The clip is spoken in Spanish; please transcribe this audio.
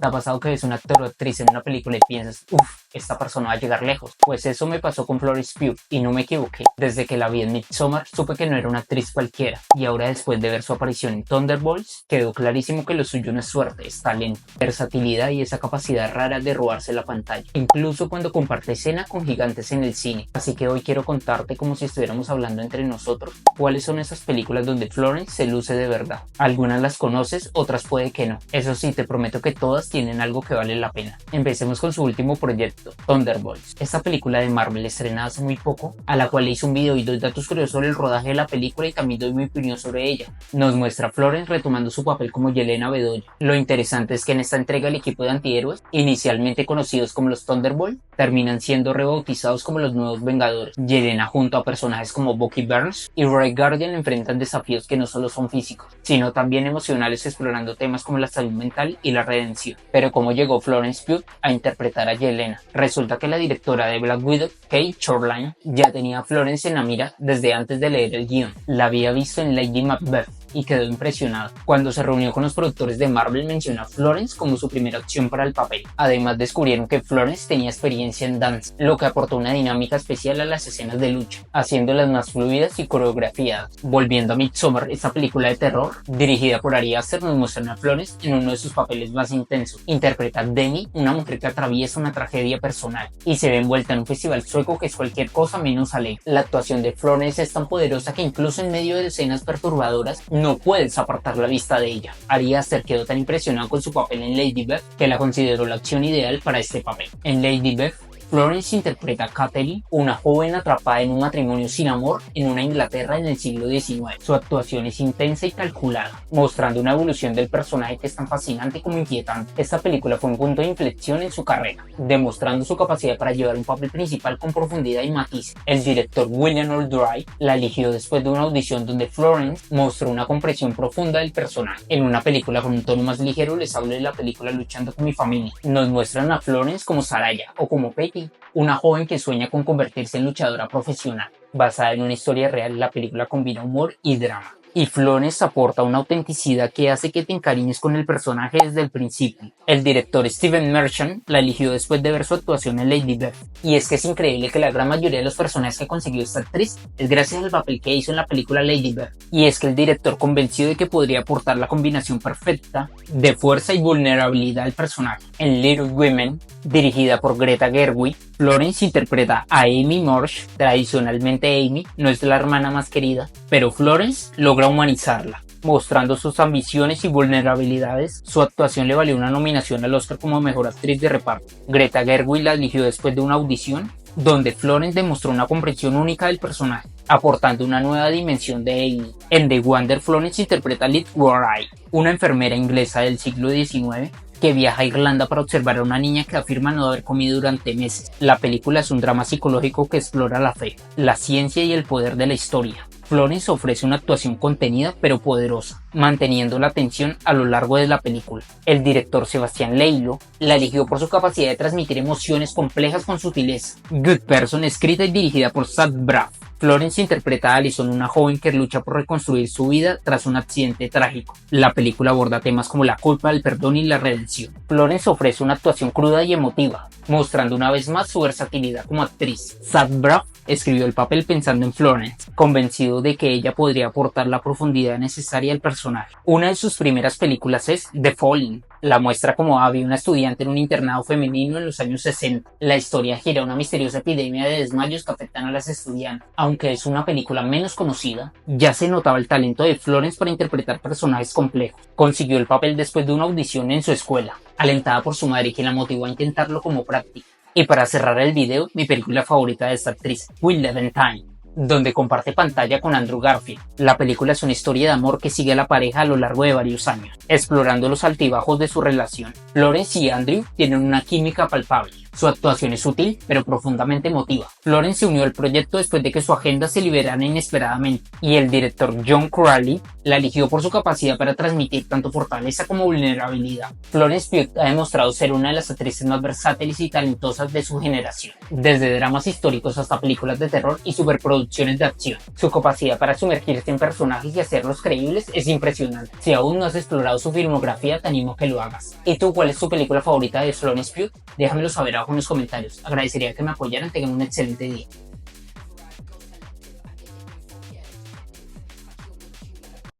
¿Te ha pasado que ves un actor o actriz en una película y piensas, uff, esta persona va a llegar lejos? Pues eso me pasó con Florence Pugh y no me equivoqué. Desde que la vi en Midsommar supe que no era una actriz cualquiera, y ahora después de ver su aparición en Thunderbolts quedó clarísimo que lo suyo no es suerte, es talento, versatilidad y esa capacidad rara de robarse la pantalla, incluso cuando comparte escena con gigantes en el cine. Así que hoy quiero contarte, como si estuviéramos hablando entre nosotros, cuáles son esas películas donde Florence se luce de verdad. Algunas las conoces, otras puede que no. Eso sí, te prometo que todas tienen algo que vale la pena. Empecemos con su último proyecto, Thunderbolts. Esta película de Marvel estrenada hace muy poco, a la cual le hice un video y doy datos curiosos sobre el rodaje de la película y también doy mi opinión sobre ella. Nos muestra a Florence retomando su papel como Yelena Bedoya. Lo interesante es que en esta entrega el equipo de antihéroes, inicialmente conocidos como los Thunderbolts, terminan siendo rebautizados como los nuevos Vengadores. Yelena junto a personajes como Bucky Barnes y Red Guardian enfrentan desafíos que no solo son físicos, sino también emocionales, explorando temas como la salud mental y la redención. Pero ¿cómo llegó Florence Pugh a interpretar a Yelena? Resulta que la directora de Black Widow, Kate Shortline, ya tenía a Florence en la mira desde antes de leer el guión. La había visto en Lady Macbeth y quedó impresionado. Cuando se reunió con los productores de Marvel, mencionó a Florence como su primera opción para el papel. Además, descubrieron que Florence tenía experiencia en danza, lo que aportó una dinámica especial a las escenas de lucha, haciéndolas más fluidas y coreografiadas. Volviendo a Midsommar, esta película de terror, dirigida por Ari Aster, nos muestra a Florence en uno de sus papeles más intensos. Interpreta a Demi, una mujer que atraviesa una tragedia personal y se ve envuelta en un festival sueco que es cualquier cosa menos alegre. La actuación de Florence es tan poderosa que incluso en medio de escenas perturbadoras no puedes apartar la vista de ella. Ari Aster quedó tan impresionado con su papel en Lady Beth que la consideró la opción ideal para este papel. En Lady Beth, Florence interpreta a Catherine, una joven atrapada en un matrimonio sin amor en una Inglaterra en el siglo XIX. Su actuación es intensa y calculada, mostrando una evolución del personaje que es tan fascinante como inquietante. Esta película fue un punto de inflexión en su carrera, demostrando su capacidad para llevar un papel principal con profundidad y matices. El director William Oldroyd la eligió después de una audición donde Florence mostró una comprensión profunda del personaje. En una película con un tono más ligero les hablo de la película Luchando con mi familia. Nos muestran a Florence como Saraya o como Peggy, una joven que sueña con convertirse en luchadora profesional. Basada en una historia real, la película combina humor y drama. Y Florence aporta una autenticidad que hace que te encariñes con el personaje desde el principio. El director Stephen Merchant la eligió después de ver su actuación en Lady Beth. Y es que es increíble que la gran mayoría de los personajes que consiguió esta actriz es gracias al papel que hizo en la película Lady Beth. Y es que el director, convencido de que podría aportar la combinación perfecta de fuerza y vulnerabilidad al personaje. En Little Women, dirigida por Greta Gerwig, Florence interpreta a Amy Marsh. Tradicionalmente Amy no es la hermana más querida, pero Florence logra humanizarla, mostrando sus ambiciones y vulnerabilidades. Su actuación le valió una nominación al Oscar como mejor actriz de reparto. Greta Gerwig la eligió después de una audición donde Florence demostró una comprensión única del personaje, aportando una nueva dimensión de Amy. En The Wonder, Florence interpreta a Liz Wright, una enfermera inglesa del siglo XIX que viaja a Irlanda para observar a una niña que afirma no haber comido durante meses. La película es un drama psicológico que explora la fe, la ciencia y el poder de la historia. Florence ofrece una actuación contenida pero poderosa, manteniendo la atención a lo largo de la película. El director Sebastián Leilo la eligió por su capacidad de transmitir emociones complejas con sutileza. Good Person, escrita y dirigida por Zach Braff. Florence interpreta a Allison, una joven que lucha por reconstruir su vida tras un accidente trágico. La película aborda temas como la culpa, el perdón y la redención. Florence ofrece una actuación cruda y emotiva, mostrando una vez más su versatilidad como actriz. Zach Braff escribió el papel pensando en Florence, convencido de que ella podría aportar la profundidad necesaria al personaje. Una de sus primeras películas es The Fallen. La muestra como Abby, una estudiante en un internado femenino en los años 60. La historia gira una misteriosa epidemia de desmayos que afectan a las estudiantes. Aunque es una película menos conocida, ya se notaba el talento de Florence para interpretar personajes complejos. Consiguió el papel después de una audición en su escuela, alentada por su madre, quien la motivó a intentarlo como práctica. Y para cerrar el video, mi película favorita de esta actriz, Will Leventine, donde comparte pantalla con Andrew Garfield. La película es una historia de amor que sigue a la pareja a lo largo de varios años, explorando los altibajos de su relación. Florence y Andrew tienen una química palpable, Su actuación es sutil, pero profundamente emotiva. Florence se unió al proyecto después de que su agenda se liberara inesperadamente, y el director John Crowley la eligió por su capacidad para transmitir tanto fortaleza como vulnerabilidad. Florence Pugh ha demostrado ser una de las actrices más versátiles y talentosas de su generación, desde dramas históricos hasta películas de terror y superproducciones de acción. Su capacidad para sumergirse en personajes y hacerlos creíbles es impresionante. Si aún no has explorado su filmografía, te animo a que lo hagas. ¿Y tú, cuál es tu película favorita de Florence Pugh? Déjamelo saber abajo en los comentarios. Agradecería que me apoyaran. Tengan un excelente día.